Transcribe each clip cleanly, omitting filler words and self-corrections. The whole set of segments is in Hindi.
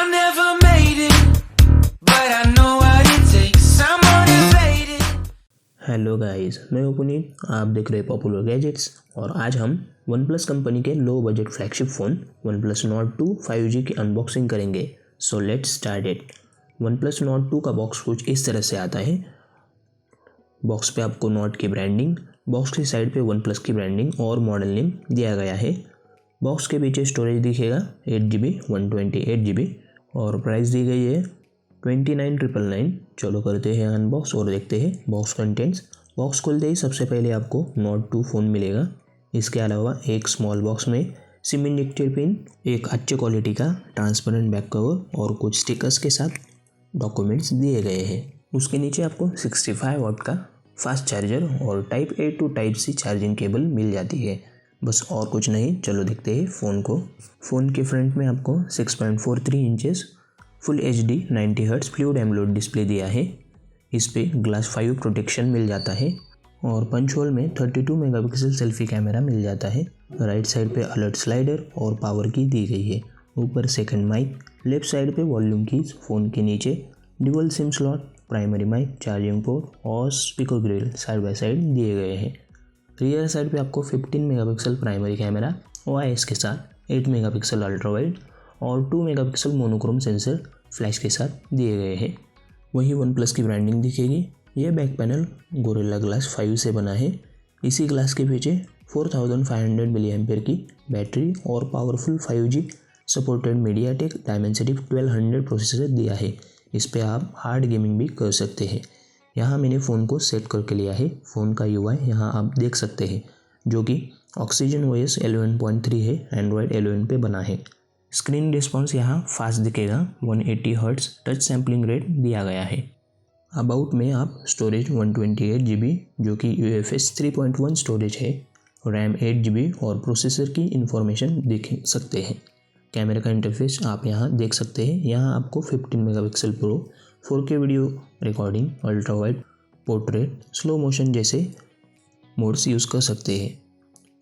never made it, but I know what it takes. I'm motivated. Hello guys, मैं हूं पुनीत, आप देख रहे हैं पॉपुलर गैजेट्स। और आज हम OnePlus कंपनी के low budget flagship phone OnePlus Nord 2 5G की अनबॉक्सिंग करेंगे। So let's start it. OnePlus Nord 2 का बॉक्स कुछ इस तरह से आता है। बॉक्स पे आपको Nord की ब्रांडिंग, बॉक्स की साइड पे OnePlus की ब्रांडिंग और मॉडल नेम दिया गया है। बॉक्स के पीछे स्टोरेज दिखेगा 8GB 128GB और प्राइस दी गई है 29,999। चलो करते हैं अनबॉक्स और देखते हैं बॉक्स कंटेंट्स। बॉक्स खोलते ही सबसे पहले आपको Nord 2 फ़ोन मिलेगा। इसके अलावा एक स्मॉल बॉक्स में सिम इंजेक्टर पिन, एक अच्छे क्वालिटी का ट्रांसपेरेंट बैक कवर और कुछ स्टिकर्स के साथ डॉक्यूमेंट्स दिए गए हैं। उसके नीचे आपको 65 वाट का फास्ट चार्जर और type A to type C charging cable मिल जाती है। बस और कुछ नहीं, चलो देखते हैं फ़ोन को। फ़ोन के फ्रंट में आपको 6.43 inches full HD 90 hertz fluid AMOLED display दिया है। इस पे ग्लास 5 प्रोटेक्शन मिल जाता है और पंच होल में 32 मेगापिक्सल सेल्फी कैमरा मिल जाता है। राइट साइड पे अलर्ट स्लाइडर और पावर की दी गई है। ऊपर सेकंड माइक, लेफ्ट साइड पे वॉल्यूम कीज, फ़ोन के नीचे dual SIM slot, primary mic, charging port और speaker grill side by side दिए गए हैं। रियर साइड पे आपको 15 मेगापिक्सल प्राइमरी कैमरा OIS के साथ 8 मेगापिक्सल अल्ट्रा वाइड और 2 मेगापिक्सल मोनोक्रोम सेंसर फ्लैश के साथ दिए गए हैं। वहीं OnePlus की ब्रांडिंग दिखेगी। यह बैक पैनल गोरिल्ला ग्लास 5 से बना है। इसी ग्लास के पीछे 4500 mAh की बैटरी और powerful 5G supported MediaTek Dimensity 1200 processor दिया है। इस पे आप हार्ड गेमिंग भी कर सकते हैं। यहाँ मैंने फ़ोन को सेट करके लिया है। फ़ोन का UI यहाँ आप देख सकते हैं, जो कि OxygenOS 11.3 है, Android 11 पे बना है। स्क्रीन रिस्पॉन्स यहाँ फास्ट दिखेगा। 180 हर्ट्ज टच सैम्पलिंग रेट दिया गया है। अबाउट में आप स्टोरेज 128GB जो कि UFS 3.1 स्टोरेज है, रैम 8GB और प्रोसेसर की इंफॉर्मेशन देख सकते हैं। कैमरा का इंटरफेस आप यहाँ देख सकते हैं। यहाँ आपको 15 megapixel pro 4K video recording, ultra wide, portrait, slow motion जैसे मोड्स यूज़ कर सकते हैं।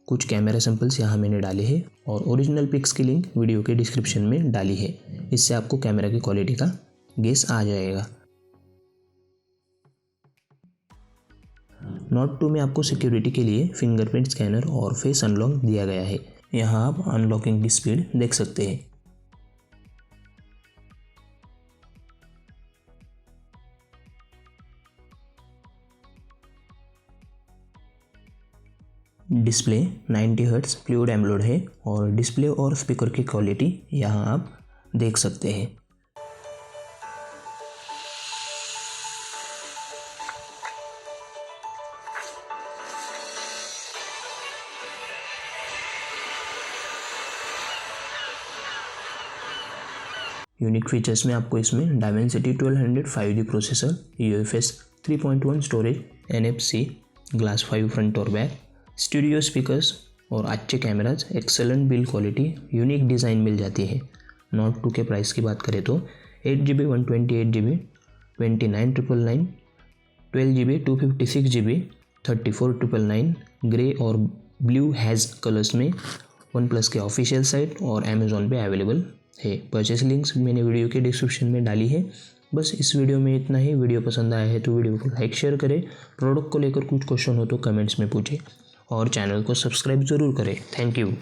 कुछ कैमरा सैंपल्स यहाँ मैंने डाले हैं और ओरिजिनल पिक्स की लिंक वीडियो के डिस्क्रिप्शन में डाली है। इससे आपको कैमरा की क्वालिटी का गेस आ जाएगा। Nord 2 में आपको सिक्योरिटी के लिए फिंगरप्रिंट स्कैनर और फेस अनलॉक दिया गया है। यहाँ आप अनलॉकिंग की स्पीड देख सकते हैं। डिस्प्ले 90 हर्ट्ज फ्लूइड एमोलेड है और डिस्प्ले और स्पीकर की क्वालिटी यहाँ आप देख सकते हैं। यूनिक फीचर्स में आपको इसमें Dimensity 1200 5G processor, UFS 3.1 storage, NFC, glass 5 front और बैक, स्टूडियो स्पीकर्स और अच्छे cameras, excellent build quality, unique design मिल जाती है। Nord 2 के प्राइस की बात करें तो 8GB 128GB 29,999, 12GB 256GB 34,999, grey और ब्लू हैज़ कलर्स में OnePlus के ऑफिशियल साइट और अमेज़ॉन पे अवेलेबल है। परचेस लिंक्स मैंने वीडियो के डिस्क्रिप्शन में डाली है। बस इस वीडियो में इतना ही। वीडियो पसंद आया है तो वीडियो को लाइक शेयर करें। प्रोडक्ट को लेकर कुछ क्वेश्चन हो तो कमेंट्स में पूछें और चैनल को सब्सक्राइब ज़रूर करें। Thank you.